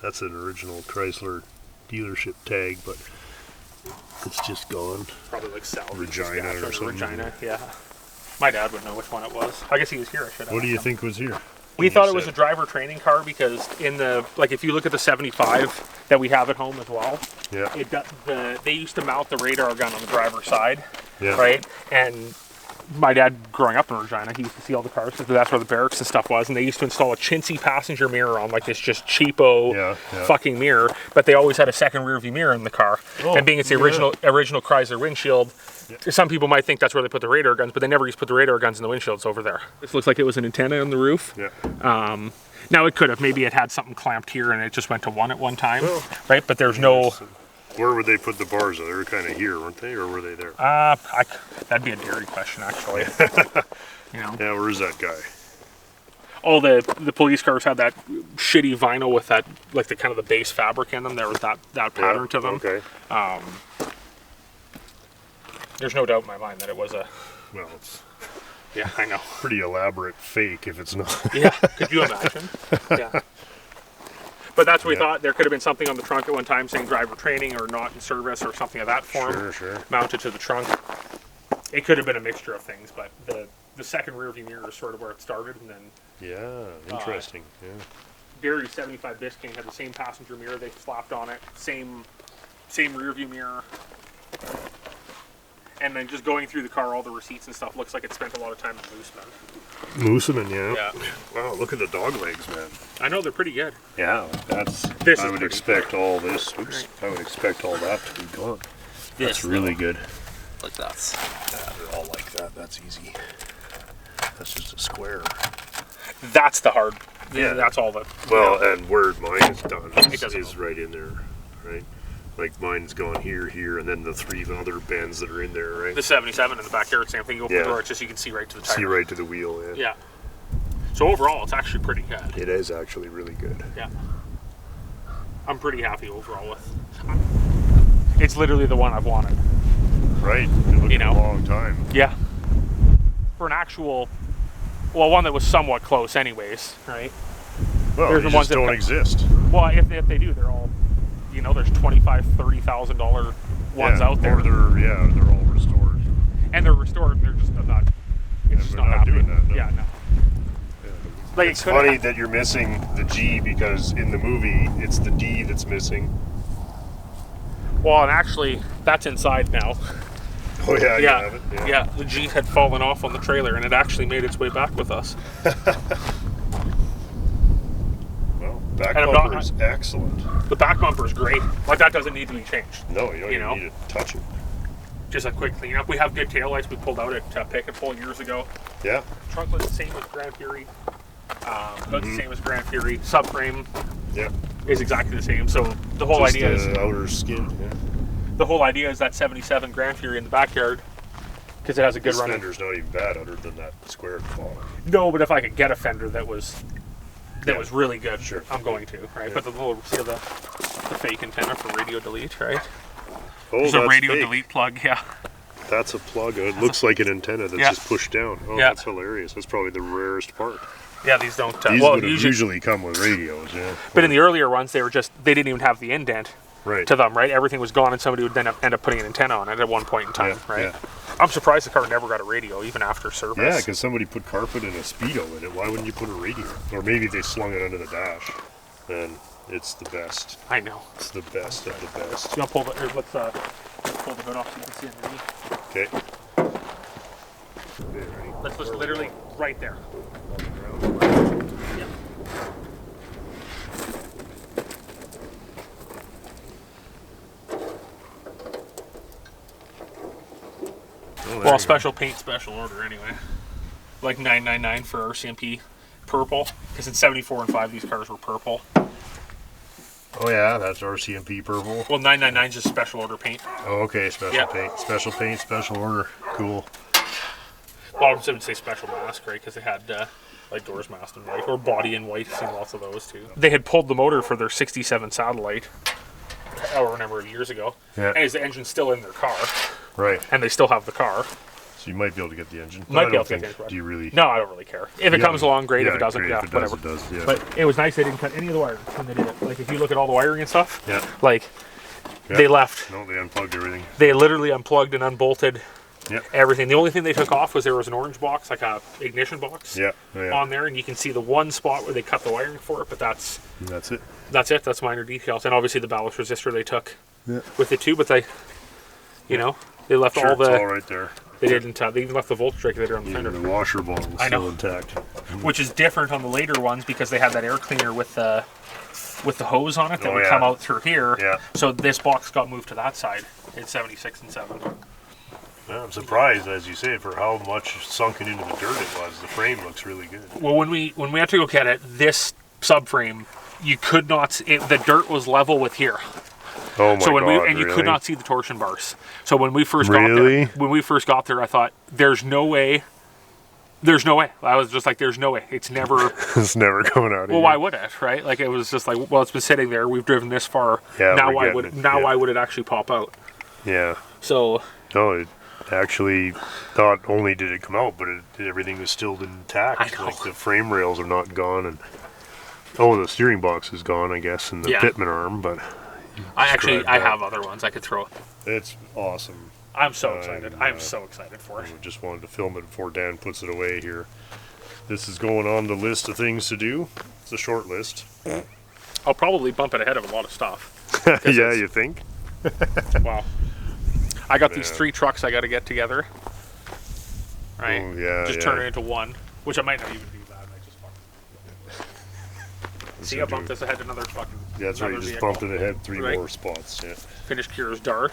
That's an original Chrysler dealership tag, but it's just gone. probably like South Regina or something. Regina, yeah. My dad would know which one it was. I guess he was here. I should have. What do you think was here? We You thought it was said- a driver training car because in the if you look at the 75 that we have at home as well, Yeah. it got they used to mount the radar gun on the driver's side, Yeah. right? And my dad, growing up in Regina, he used to see all the cars because that's where the barracks and stuff was, and they used to install a chintzy passenger mirror on like this just cheapo Yeah, yeah. fucking mirror, but they always had a second rear view mirror in the car. Oh, and being it's the yeah. original Chrysler windshield, some people might think that's where they put the radar guns, but they never used to put the radar guns in the windshields over there. This looks like it was an antenna on the roof. Yeah. Now it could have, maybe it had something clamped here and it just went to one at one time, Well, right? But there's no. Where would they put the bars? They were kind of here, weren't they, or were they there? That'd be a dairy question, actually. You know. Yeah, where is that guy? All the police cars had that shitty vinyl with that, like the kind of the base fabric in them. There was that pattern to them. Okay. There's no doubt in my mind that it was a. Well, it's Yeah, I know. pretty elaborate fake if it's not. Yeah, could you imagine? Yeah. But that's what we Yeah. thought. There could have been something on the trunk at one time saying driver training or not in service or something of that form. Sure, sure. Mounted to the trunk. It could have been a mixture of things, but the second rear view mirror is sort of where it started, and then Yeah, interesting. Yeah. Gary's 75 Biscayne had the same passenger mirror they slapped on it, same rear view mirror. And then just going through the car, all the receipts and stuff looks like it spent a lot of time in Mooseman. Mooseman, yeah. Yeah. Wow, look at the dog legs, man. I know they're pretty good. Yeah, that's. This I is would pretty- expect all this. Oops, I would expect all that to be gone. That's really good. Like that. Yeah, they're all like that. That's easy. That's just a square. That's the hard. Yeah. That's all the. Well, and where mine is done It doesn't is right in there, right? Like mine's gone here, here, and then the three other bends that are in there, right? The 77 in the backyard, same thing. You open Yeah. the door, it's just you can see right to the tire. See right to the wheel, yeah. Yeah. So overall, it's actually pretty good. It is actually really good. Yeah. I'm pretty happy overall with. It's literally the one I've wanted. Right? It took You know. a long time. Yeah. For an actual, well, one that was somewhat close, anyways, right? Well, There's they the ones just that don't come- exist. Well, if they do, they're all, there's $25,000-$30,000 ones Yeah, out there, Or they're all restored. and they're restored. And they're just not. It's just they're not not happening. doing that, no. Yeah, no. Like It's it coulda- funny that you're missing the G because in the movie it's the D that's missing. Well, and actually, that's inside now. Oh yeah, you Yeah, have it. yeah. The G had fallen off on the trailer, and it actually made its way back with us. Well, back And I'm bumper not- is excellent. The back bumper is great. Like that doesn't need to be changed. No, you don't You even know? need to touch it. Just a quick cleanup. We have good taillights. We pulled out at Pick and Pull years ago. Yeah. Trunk was the same as Grand Fury. Hood's the same as Grand Fury. Subframe, Yeah. is exactly the same. So the whole Just idea is the outer skin. Yeah. the whole idea is that 77 Grand Fury in the backyard because it has a good This run. fender's not even bad, other than that square claw. No, but if I could get a fender that was Yeah. really good, Sure. I'm going to, right? Yeah. But the little see the fake antenna for radio delete, right? Oh, There's a that's radio fake. delete plug, yeah. That's a plug. It looks like an antenna that's Yeah. just pushed down. Oh, Yeah. that's hilarious. That's probably the rarest part. Yeah, these don't. These well, would have usually come with radios, yeah. but in the earlier ones, they didn't even have the indent Right. to them, right? Everything was gone, and somebody would then end up putting an antenna on it at one point in time, Yeah, right? yeah. I'm surprised the car never got a radio, even after service. Yeah, because somebody put carpet and a Speedo in it. Why wouldn't you put a radio? Or maybe they slung it under the dash. And it's the best. I know. It's the best of the best. You want to pull the? Let's pull the hood off so you can see underneath. Okay. Okay, ready? Let's just literally right there. Yep. Oh, there you Well, go. special paint, special order anyway. Like $9.99 for RCMP purple, because in 74 and 5 these cars were purple. Oh yeah, that's RCMP purple. Well, $9.99 is just special order paint. Oh, okay, special Yeah. paint. Special paint, special order. Cool. Well, I would say special mask, right? Because they had like doors masked in white or body in white. I've seen lots of those too. They had pulled the motor for their 67 satellite a number of years ago, Yeah. and is the engine still in their car, Right. and they still have the car. So you might be able to get the engine. Might I be don't able to get think- the engine. Do you really? No, I don't really care. If it Yeah, comes along, great. If yeah, it doesn't, great. yeah, If it does, whatever. it does, yeah. But it was nice they didn't cut any of the wiring when they did it. Like if you look at all the wiring and stuff, Yeah. like Yeah. they left. No, they unplugged everything. They literally unplugged and unbolted Yep. everything. The only thing they took off was there was an orange box, like a ignition box, Yeah. Yeah. on there, and you can see the one spot where they cut the wiring for it. But that's That's it. it. That's minor details, and obviously the ballast resistor they took Yeah. with it too. But they, you know, they left Sure, all the. it's all right there. They didn't. They even left the voltage regulator on the Even fender, the washer bottle's I know. still intact. which is different on the later ones because they had that air cleaner with the hose on it that Oh, would yeah. come out through here. Yeah. So this box got moved to that side in 76 and 7. Yeah, I'm surprised, as you say, for how much sunken into the dirt it was. The frame looks really good. Well, when we had to go get it, this subframe, you could not. The dirt was level with here. Oh my So when god! you really? could not see the torsion bars. So when we first Really? got there, I thought, "There's no way." There's no way. I was just like, "There's no way. It's never." It's never coming out. Well, why would it? Right? Like it was just like, well, it's been sitting there. We've driven this far. Yeah, now we're why getting would it, now yeah. why would it actually pop out? Yeah. So No, it actually. Not only did it come out, but everything was still intact. I know. Like the frame rails are not gone, and the steering box is gone, I guess, and the Yeah. pitman arm. But I drive that. have other ones I could throw. it's awesome. I'm so excited. I'm uh, so excited for I it. just wanted to film it before Dan puts it away here. This is going on the list of things to do. It's a short list. I'll probably bump it ahead of a lot of stuff. Yeah, you think? Wow. I got these Yeah. 3 trucks I got to get together. Right. Oh, yeah, Just yeah. turn it into one, which I might not even do that. I just fucking. See, I bumped this ahead to another fucking. Yeah, that's right. You another just vehicle. bumped it ahead 3 Right. more spots. Yeah. Finish Kira's dart.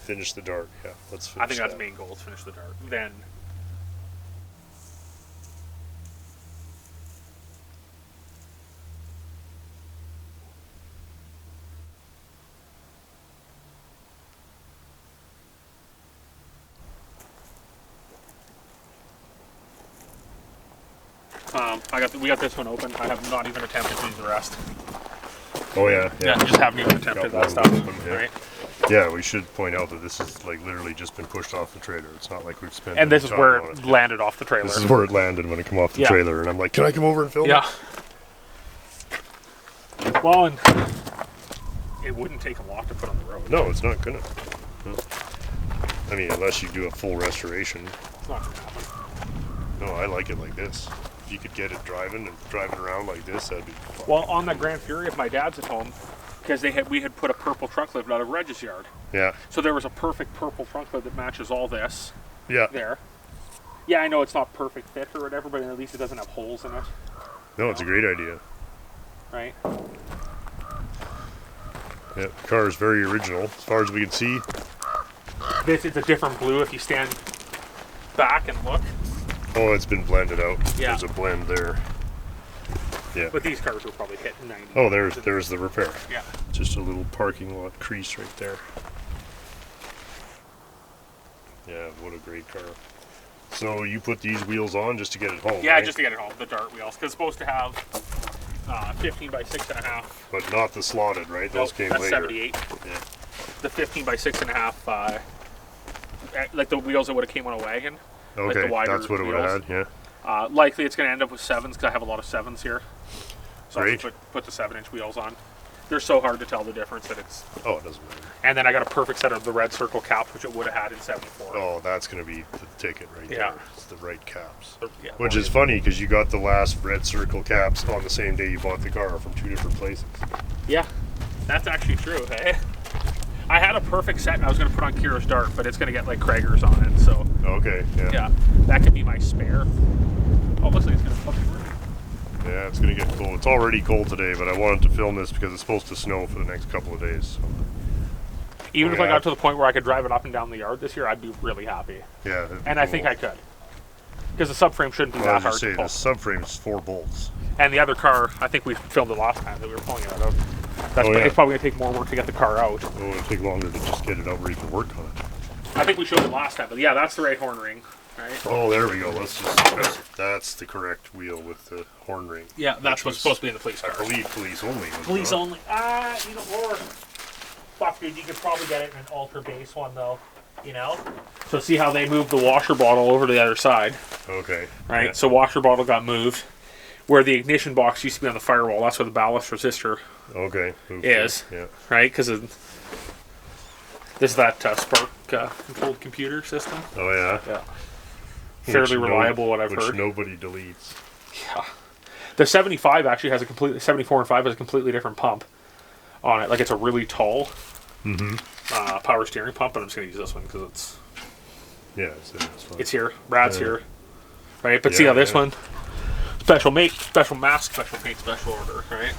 Finish the dart. Yeah, let's finish I think that's that. the main goal is finish the dart. Then. We got this one open. I have not even attempted to use the rest. Oh yeah, Yeah, just haven't even attempted Got that one stuff. open, yeah. Right. Yeah, we should point out that this is like literally just been pushed off the trailer. It's not like we've spent. And this any is time where on it it. landed off the trailer. This is where it landed when it came off the Yeah. trailer, and I'm like, "Can I come over and film Yeah. it?" Well, and it wouldn't take a lot to put on the road. No, it's not gonna. No. I mean, unless you do a full restoration. It's not gonna happen. No, I like it like this. If you could get it driving around like this, that'd be fun. Well, on that Grand Fury, if my dad's at home, because we had put a purple trunk lid out of Reg's yard, Yeah, so there was a perfect purple trunk lid that matches all this yeah. there. Yeah, I know it's not perfect fit or whatever, but at least it doesn't have holes in it, No, it's a great idea. right? Yeah, the car is very original, as far as we can see. This is a different blue if you stand back and look. Oh, it's been blended out. Yeah. There's a blend there. Yeah. But these cars were probably hitting 90. Oh, there's the repair. Yeah. Just a little parking lot crease right there. Yeah, what a great car. So you put these wheels on just to get it home, Yeah, right? just to get it home, the dart wheels. Because it's supposed to have 15 by 6.5. But not the slotted, right? Those came that's later. 78. Yeah. The 15 by 6.5, like the wheels that would have came on a wagon. Like Okay, the wider that's what it would have had, yeah. Likely it's going to end up with 7s because I have a lot of 7s here. So Great. I put the 7-inch wheels on. They're so hard to tell the difference that it's... Oh, it doesn't matter. And then I got a perfect set of the red circle caps, which it would have had in 74. Oh, that's going to be the ticket right Yeah. there. It's the right caps. Yeah, Which is funny because you got the last red circle caps on the same day you bought the car from 2 different places. Yeah, that's actually true, hey? I had a perfect set I was going to put on Kira's Dart, but it's going to get like Krager's on it, so... Okay, yeah. Yeah, that could be my spare. Oh, looks like it's going to fucking rain. Yeah, it's going to get cold. It's already cold today, but I wanted to film this because it's supposed to snow for the next couple of days. So. Even if Yeah. I got to the point where I could drive it up and down the yard this year, I'd be really happy. Yeah, that'd be And I cool. think I could. Because the subframe shouldn't be Well, I that was hard just to saying, pull. the subframe is 4 bolts. And the other car, I think we filmed it last time that we were pulling it out of. That's Oh, yeah. It's probably going to take more work to get the car out. Oh, it'll take longer to just get it out where you can work on it. I think we showed it last time, but yeah, that's the right horn ring, right? Oh, there we go. That's the correct wheel with the horn ring. Yeah, that's Which what's was, supposed to be in the police I car. believe police only. was it Police not? only. You know, or fuck, dude, you could probably get it in an ultra base one though. You know. So see how they moved the washer bottle over to the other side, Okay. right? Yeah. So washer bottle got moved. Where the ignition box used to be on the firewall, that's where the ballast resistor Okay. is. Yeah. Right? Because this is that spark controlled computer system. Oh, yeah. Yeah. Fairly Which reliable, what I've which heard. nobody deletes. Yeah. The 75 actually has a completely 74 and 5 has a completely different pump on it. Like it's a really tall power steering pump, but I'm just gonna use this one because it's Yeah, it's fine. it's here. Brad's Yeah. here, right? But see Yeah, how this yeah. one special make, special mask, special paint, special order, right?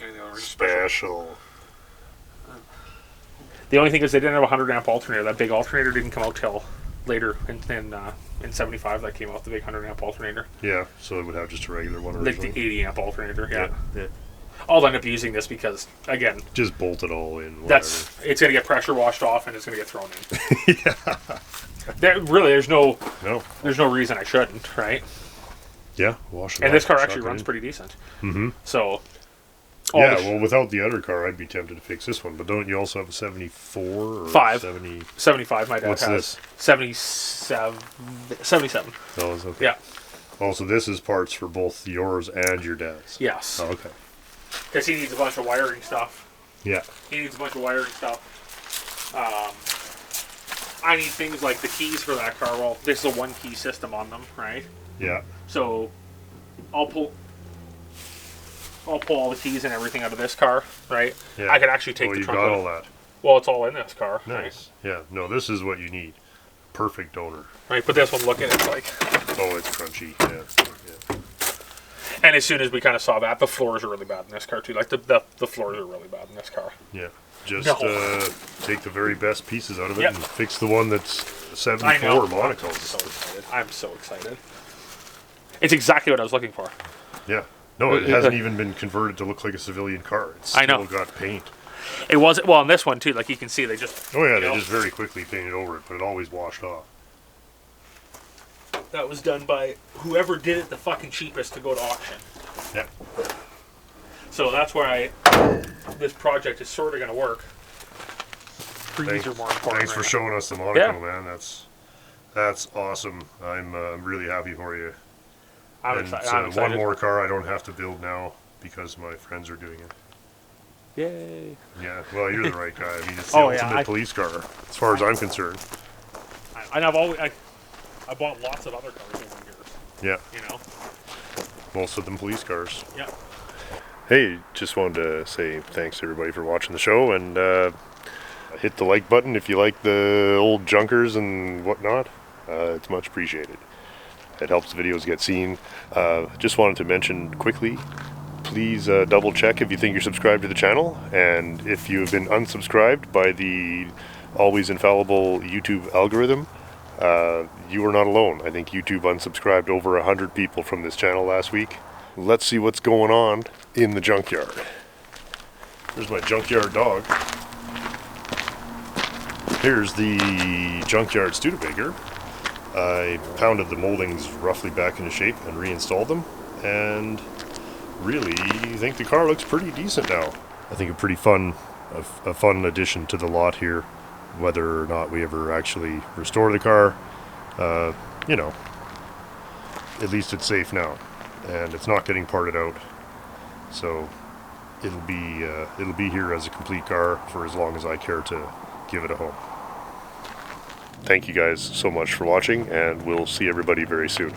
And the other Special. The only thing is they didn't have a 100 amp alternator. That big alternator didn't come out till later in 75. That came out, the big 100 amp alternator. Yeah, so it would have just a regular one Like originally. the 80 amp alternator, yeah. Yeah. I'll end up using this because, again, Just bolt it all in. Whatever. it's going to get pressure washed off and it's going to get thrown in. There's no No. reason I shouldn't, right? Yeah, wash it And off, this car chuck actually it runs in. pretty decent. Mm-hmm. So, Yeah, well, without the other car, I'd be tempted to fix this one. But don't you also have a 74 or 5. 70? 75 my dad What's has. this? 77. Oh, it's okay. Yeah. Also, this is parts for both yours and your dad's. Yes. Oh, okay. Because he needs a bunch of wiring stuff. Yeah. He needs a bunch of wiring stuff. I need things like the keys for that car. Well, this is a one key system on them, right? Yeah. So I'll pull all the keys and everything out of this car, right? Yeah. I could actually take Oh, the you trunk got out. all that. Well, it's all in this car. Nice. Yeah. No, this is what you need. Perfect donor. Right, but this one, look at it, like. Oh, it's crunchy. Yeah. And as soon as we kind of saw that, the floors are really bad in this car too. Like the floors are really bad in this car. Yeah. Just No. take the very best pieces out of it Yep. and fix the one that's I 74 know. Monaco. I'm so excited. I'm so excited. It's exactly what I was looking for. Yeah. No, it hasn't even been converted to look like a civilian car. It's I still know. got paint. It was well on this one too. Like you can see, they just. Oh yeah, you they know, just very quickly painted over it, but it always washed off. That was done by whoever did it the fucking cheapest to go to auction. Yeah. So that's why this project is sort of going to work. Trees are more important. Thanks for right showing us the Monaco, Yeah. man. That's awesome. I'm really happy for you. now. I'm and excited. so I'm excited. one more car I don't have to build now because my friends are doing it. Yay! Yeah, well, you're the right guy. I mean, it's the Oh, yeah, ultimate I- police car, as far as I'm concerned. And I've always I bought lots of other cars over the years. Yeah, You know. most of them police cars. Yeah. Hey, just wanted to say thanks to everybody for watching the show, and hit the like button if you like the old junkers and whatnot. It's much appreciated. It helps videos get seen. Just wanted to mention quickly, please double check if you think you're subscribed to the channel, and if you've been unsubscribed by the always infallible YouTube algorithm, you were not alone. I think YouTube unsubscribed over 100 people from this channel last week. Let's see what's going on in the junkyard. Here's my junkyard dog. Here's the junkyard Studebaker. I pounded the moldings roughly back into shape and reinstalled them, and really think the car looks pretty decent now. I think a pretty fun addition to the lot here. Whether or not we ever actually restore the car, you know, at least it's safe now, and it's not getting parted out, so it'll be here as a complete car for as long as I care to give it a home. Thank you guys so much for watching, and we'll see everybody very soon.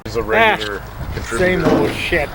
This is a regular contributor. Same old shit.